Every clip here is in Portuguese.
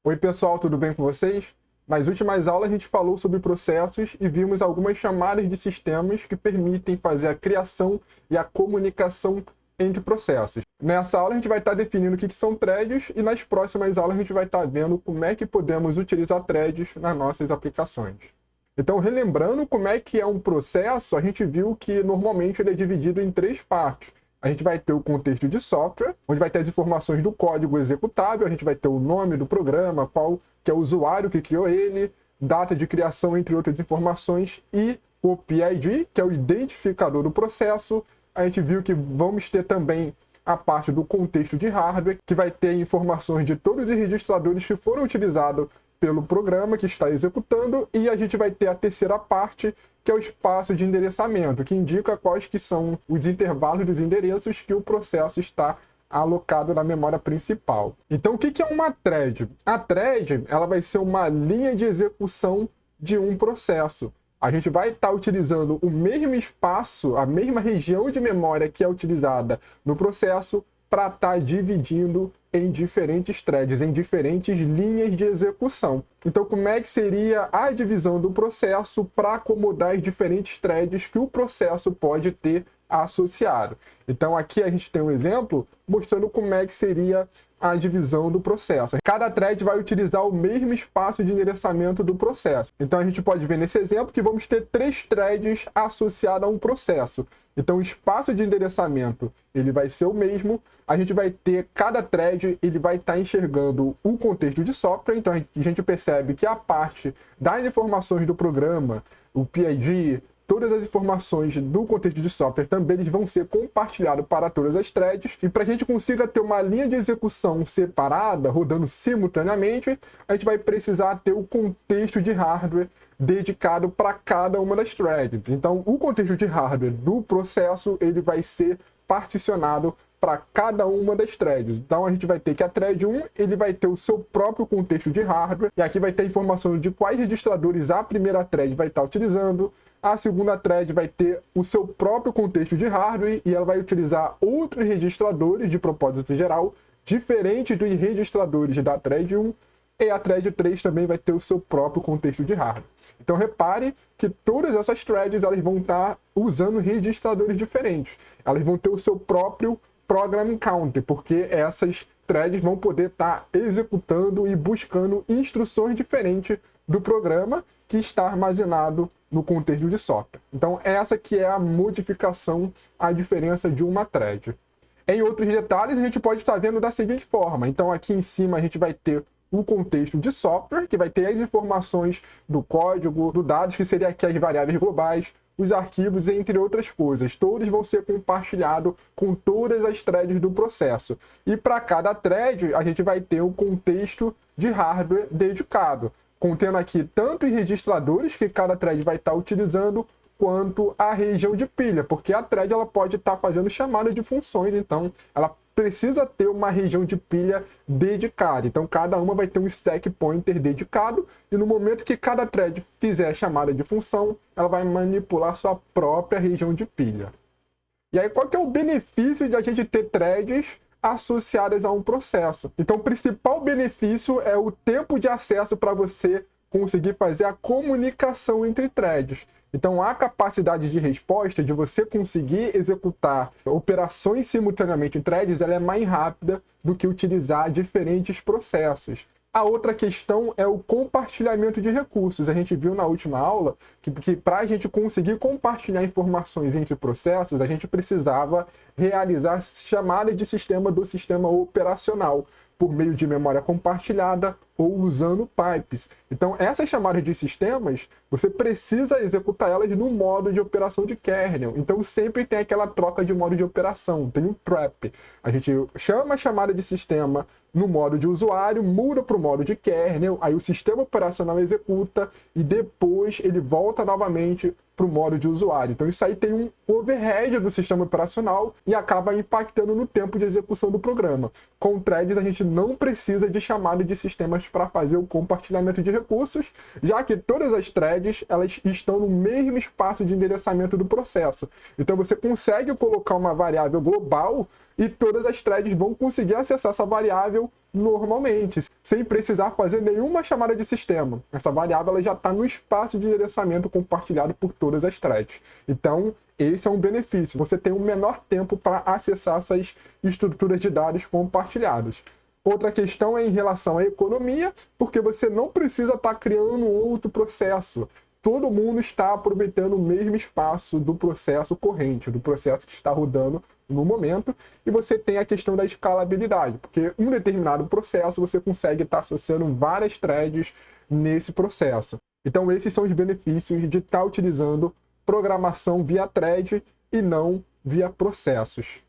Oi pessoal, tudo bem com vocês? Nas últimas aulas a gente falou sobre processos e vimos algumas chamadas de sistemas que permitem fazer a criação e a comunicação entre processos. Nessa aula a gente vai estar definindo o que são threads e nas próximas aulas a gente vai estar vendo como é que podemos utilizar threads nas nossas aplicações. Então, relembrando como é que é um processo, a gente viu que normalmente ele é dividido em três partes. A gente vai ter o contexto de software, onde vai ter as informações do código executável, a gente vai ter o nome do programa, qual que é o usuário que criou ele, data de criação, entre outras informações, e o PID, que é o identificador do processo. A gente viu que vamos ter também a parte do contexto de hardware, que vai ter informações de todos os registradores que foram utilizados pelo programa que está executando, e a gente vai ter a terceira parte, que é o espaço de endereçamento, que indica quais que são os intervalos dos endereços que o processo está alocado na memória principal. Então, o que é uma thread? A thread ela vai ser uma linha de execução de um processo. A gente vai estar utilizando o mesmo espaço, a mesma região de memória que é utilizada no processo para estar dividindo em diferentes threads, em diferentes linhas de execução. Então, como é que seria a divisão do processo para acomodar as diferentes threads que o processo pode ter associado? Então, aqui a gente tem um exemplo mostrando como é que seria a divisão do processo. Cada thread vai utilizar o mesmo espaço de endereçamento do processo. Então, a gente pode ver nesse exemplo que vamos ter três threads associados a um processo. Então, o espaço de endereçamento ele vai ser o mesmo. A gente vai ter cada thread, ele vai estar enxergando o contexto de software. Então, a gente percebe que a parte das informações do programa, o PID, todas as informações do contexto de software também eles vão ser compartilhados para todas as threads. E para a gente consiga ter uma linha de execução separada, rodando simultaneamente, a gente vai precisar ter o contexto de hardware dedicado para cada uma das threads. Então, o contexto de hardware do processo ele vai ser particionado para cada uma das threads. Então, a gente vai ter que a thread 1 ele vai ter o seu próprio contexto de hardware, e aqui vai ter a informação de quais registradores a primeira thread vai estar utilizando. A segunda thread vai ter o seu próprio contexto de hardware e ela vai utilizar outros registradores de propósito geral, diferente dos registradores da thread 1, e a thread 3 também vai ter o seu próprio contexto de hardware. Então repare que todas essas threads elas vão estar usando registradores diferentes. Elas vão ter o seu próprio program counter, porque essas threads vão poder estar executando e buscando instruções diferentes do programa que está armazenado no contexto de software. Então essa que é a modificação, a diferença de uma thread. Em outros detalhes a gente pode estar vendo da seguinte forma. Então aqui em cima a gente vai ter o contexto de software, que vai ter as informações do código, do dados, que seria aqui as variáveis globais, os arquivos, entre outras coisas. Todos vão ser compartilhados com todas as threads do processo. E para cada thread, a gente vai ter um contexto de hardware dedicado, contendo aqui tanto os registradores que cada thread vai estar utilizando, quanto a região de pilha, porque a thread ela pode estar fazendo chamadas de funções, então ela precisa ter uma região de pilha dedicada. Então, cada uma vai ter um stack pointer dedicado, e no momento que cada thread fizer a chamada de função, ela vai manipular sua própria região de pilha. E aí, qual que é o benefício de a gente ter threads associadas a um processo? Então, o principal benefício é o tempo de acesso para você conseguir fazer a comunicação entre threads. Então, a capacidade de resposta de você conseguir executar operações simultaneamente em threads, ela é mais rápida do que utilizar diferentes processos. A outra questão é o compartilhamento de recursos. A gente viu na última aula que para a gente conseguir compartilhar informações entre processos, a gente precisava realizar chamadas de sistema do sistema operacional por meio de memória compartilhada ou usando pipes. Então, essas chamadas de sistemas, você precisa executar elas no modo de operação de kernel. Então, sempre tem aquela troca de modo de operação, tem um trap. A gente chama a chamada de sistema no modo de usuário, muda para o modo de kernel, aí o sistema operacional executa e depois ele volta novamente para o modo de usuário. Então isso aí tem um overhead do sistema operacional e acaba impactando no tempo de execução do programa. Com threads a gente não precisa de chamada de sistemas para fazer o compartilhamento de recursos, já que todas as threads elas estão no mesmo espaço de endereçamento do processo. Então você consegue colocar uma variável global e todas as threads vão conseguir acessar essa variável normalmente, sem precisar fazer nenhuma chamada de sistema. Essa variável ela já está no espaço de endereçamento compartilhado por todas as threads. Então, esse é um benefício. Você tem um menor tempo para acessar essas estruturas de dados compartilhadas. Outra questão é em relação à economia, porque você não precisa estar criando outro processo. Todo mundo está aproveitando o mesmo espaço do processo corrente, do processo que está rodando no momento, e você tem a questão da escalabilidade, porque um determinado processo você consegue estar associando várias threads nesse processo. Então esses são os benefícios de estar utilizando programação via thread e não via processos.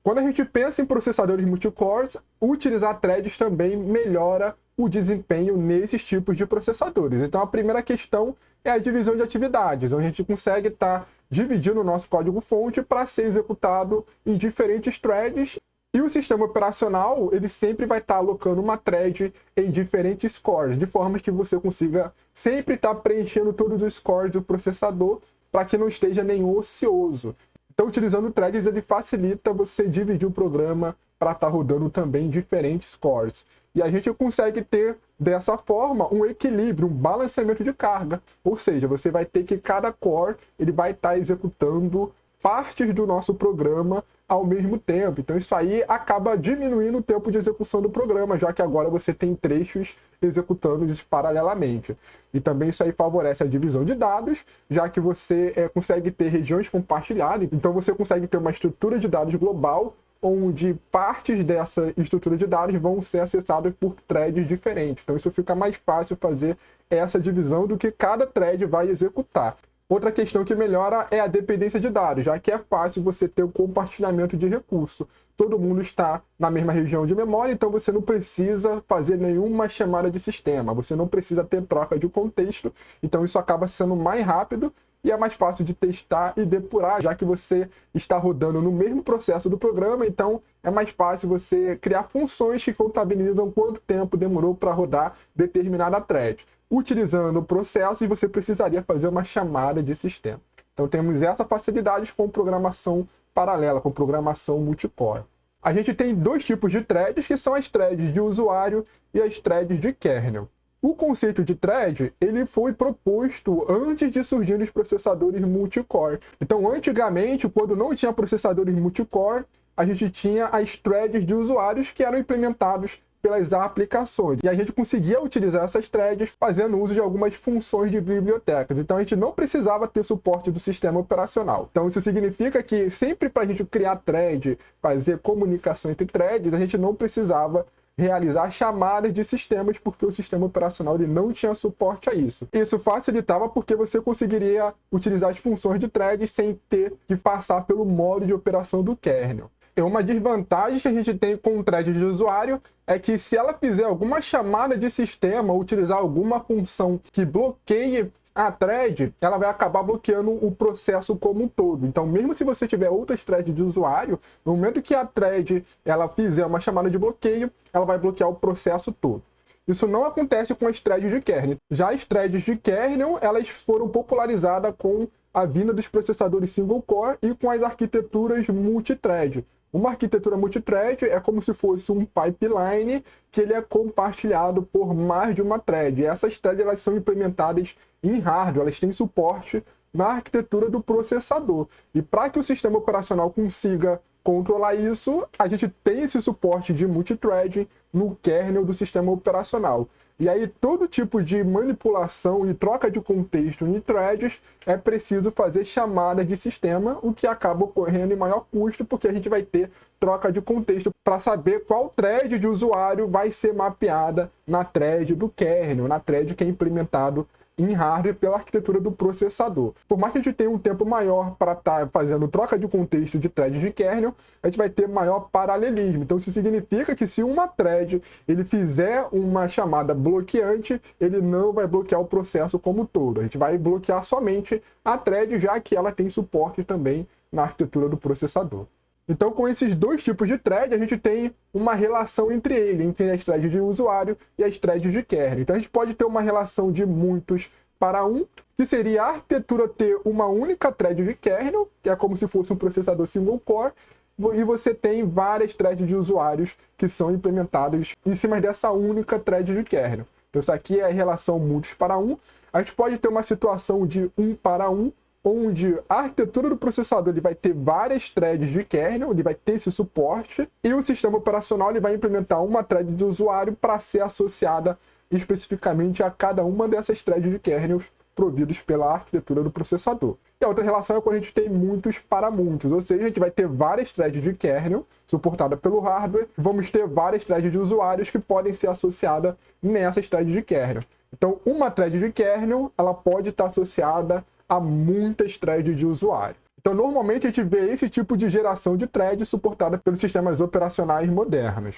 Quando a gente pensa em processadores multicores, utilizar threads também melhora o desempenho nesses tipos de processadores. Então a primeira questão é a divisão de atividades, onde a gente consegue estar dividindo o nosso código-fonte para ser executado em diferentes threads, e o sistema operacional ele sempre vai estar alocando uma thread em diferentes cores, de forma que você consiga sempre estar preenchendo todos os cores do processador para que não esteja nenhum ocioso. Então, utilizando threads, ele facilita você dividir o programa para estar rodando também em diferentes cores. E a gente consegue ter, dessa forma, um equilíbrio, um balanceamento de carga. Ou seja, você vai ter que cada core ele vai estar executando partes do nosso programa ao mesmo tempo. Então isso aí acaba diminuindo o tempo de execução do programa, já que agora você tem trechos executando paralelamente. E também isso aí favorece a divisão de dados, já que você consegue ter regiões compartilhadas. Então você consegue ter uma estrutura de dados global, onde partes dessa estrutura de dados vão ser acessadas por threads diferentes. Então isso fica mais fácil fazer essa divisão do que cada thread vai executar. Outra questão que melhora é a dependência de dados, já que é fácil você ter o compartilhamento de recurso. Todo mundo está na mesma região de memória, então você não precisa fazer nenhuma chamada de sistema, você não precisa ter troca de contexto, então isso acaba sendo mais rápido e é mais fácil de testar e depurar, já que você está rodando no mesmo processo do programa, então é mais fácil você criar funções que contabilizam quanto tempo demorou para rodar determinada thread. Utilizando processos, você precisaria fazer uma chamada de sistema. Então temos essa facilidade com programação paralela, com programação multicore. A gente tem dois tipos de threads, que são as threads de usuário e as threads de kernel. O conceito de thread ele foi proposto antes de surgir os processadores multicore. Então, antigamente, quando não tinha processadores multicore, a gente tinha as threads de usuários que eram implementados pelas aplicações. E a gente conseguia utilizar essas threads fazendo uso de algumas funções de bibliotecas. Então a gente não precisava ter suporte do sistema operacional. Então isso significa que sempre para a gente criar thread, fazer comunicação entre threads, a gente não precisava realizar chamadas de sistemas, porque o sistema operacional ele não tinha suporte a isso. Isso facilitava porque você conseguiria utilizar as funções de threads sem ter que passar pelo modo de operação do kernel. Uma desvantagem que a gente tem com o thread de usuário é que se ela fizer alguma chamada de sistema, utilizar alguma função que bloqueie a thread, ela vai acabar bloqueando o processo como um todo. Então, mesmo se você tiver outras threads de usuário, no momento que a thread ela fizer uma chamada de bloqueio, ela vai bloquear o processo todo. Isso não acontece com as threads de kernel. Já as threads de kernel, elas foram popularizadas com a vinda dos processadores single core e com as arquiteturas multithread. Uma arquitetura multithread é como se fosse um pipeline que ele é compartilhado por mais de uma thread. E essas threads elas são implementadas em hardware, elas têm suporte na arquitetura do processador. E para que o sistema operacional consiga controlar isso, a gente tem esse suporte de multithreading no kernel do sistema operacional. E aí todo tipo de manipulação e troca de contexto em threads é preciso fazer chamada de sistema, o que acaba ocorrendo em maior custo, porque a gente vai ter troca de contexto para saber qual thread de usuário vai ser mapeada na thread do kernel, na thread que é implementado em hardware pela arquitetura do processador. Por mais que a gente tenha um tempo maior para estar fazendo troca de contexto de thread de kernel, a gente vai ter maior paralelismo. Então isso significa que se uma thread ele fizer uma chamada bloqueante, ele não vai bloquear o processo como um todo. A gente vai bloquear somente a thread, já que ela tem suporte também na arquitetura do processador. Então, com esses dois tipos de thread, a gente tem uma relação entre eles, entre as threads de usuário e as threads de kernel. Então, a gente pode ter uma relação de muitos para um, que seria a arquitetura ter uma única thread de kernel, que é como se fosse um processador single core, e você tem várias threads de usuários que são implementados em cima dessa única thread de kernel. Então isso aqui é a relação múltiplos para 1. A gente pode ter uma situação de 1 para 1, onde a arquitetura do processador ele vai ter várias threads de kernel, ele vai ter esse suporte, e o sistema operacional ele vai implementar uma thread de usuário para ser associada especificamente a cada uma dessas threads de kernel providos pela arquitetura do processador. E a outra relação é quando a gente tem muitos para muitos, ou seja, a gente vai ter várias threads de kernel suportadas pelo hardware, vamos ter várias threads de usuários que podem ser associadas nessas threads de kernel. Então, uma thread de kernel, ela pode estar associada a muitas threads de usuário. Então, normalmente a gente vê esse tipo de geração de thread suportada pelos sistemas operacionais modernos.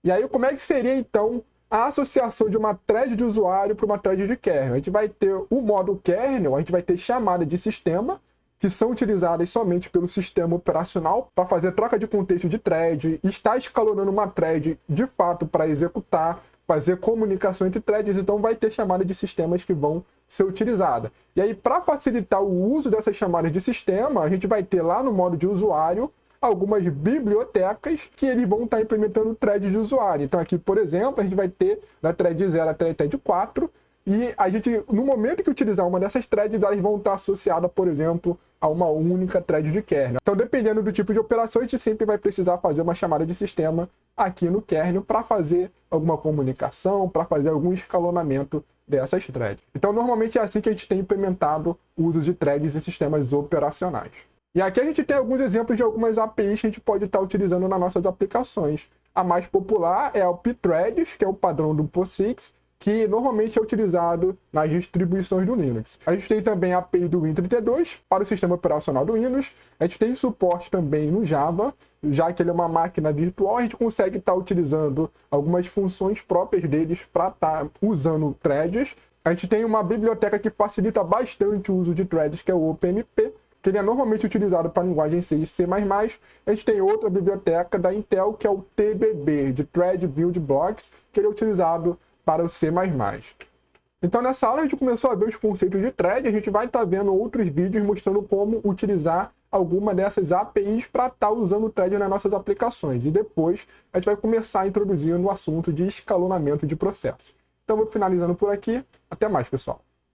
E aí, como é que seria, então, a associação de uma thread de usuário para uma thread de kernel? A gente vai ter o modo kernel, a gente vai ter chamada de sistema, que são utilizadas somente pelo sistema operacional para fazer troca de contexto de thread, estar escalonando uma thread de fato para executar, fazer comunicação entre threads, então vai ter chamada de sistemas que vão ser utilizadas. E aí, para facilitar o uso dessas chamadas de sistema, a gente vai ter lá no modo de usuário algumas bibliotecas que eles vão estar implementando thread de usuário. Então aqui, por exemplo, a gente vai ter da thread 0 até a thread 4, e a gente, no momento que utilizar uma dessas threads, elas vão estar associadas, por exemplo, a uma única thread de kernel. Então, dependendo do tipo de operação, a gente sempre vai precisar fazer uma chamada de sistema aqui no kernel para fazer alguma comunicação, para fazer algum escalonamento dessas threads. Então, normalmente é assim que a gente tem implementado o uso de threads em sistemas operacionais. E aqui a gente tem alguns exemplos de algumas APIs que a gente pode estar utilizando nas nossas aplicações. A mais popular é o pthreads, que é o padrão do POSIX, que normalmente é utilizado nas distribuições do Linux. A gente tem também a API do Win32 para o sistema operacional do Windows. A gente tem suporte também no Java, já que ele é uma máquina virtual, a gente consegue estar utilizando algumas funções próprias deles para estar usando threads. A gente tem uma biblioteca que facilita bastante o uso de threads, que é o OpenMP, que ele é normalmente utilizado para a linguagem C e C++. A gente tem outra biblioteca da Intel, que é o TBB, de Thread Build Blocks, que ele é utilizado para o C++. Então, nessa aula, a gente começou a ver os conceitos de thread, a gente vai estar vendo outros vídeos mostrando como utilizar alguma dessas APIs para estar usando o thread nas nossas aplicações. E depois, a gente vai começar a introduzir no assunto de escalonamento de processos. Então, vou finalizando por aqui. Até mais, pessoal.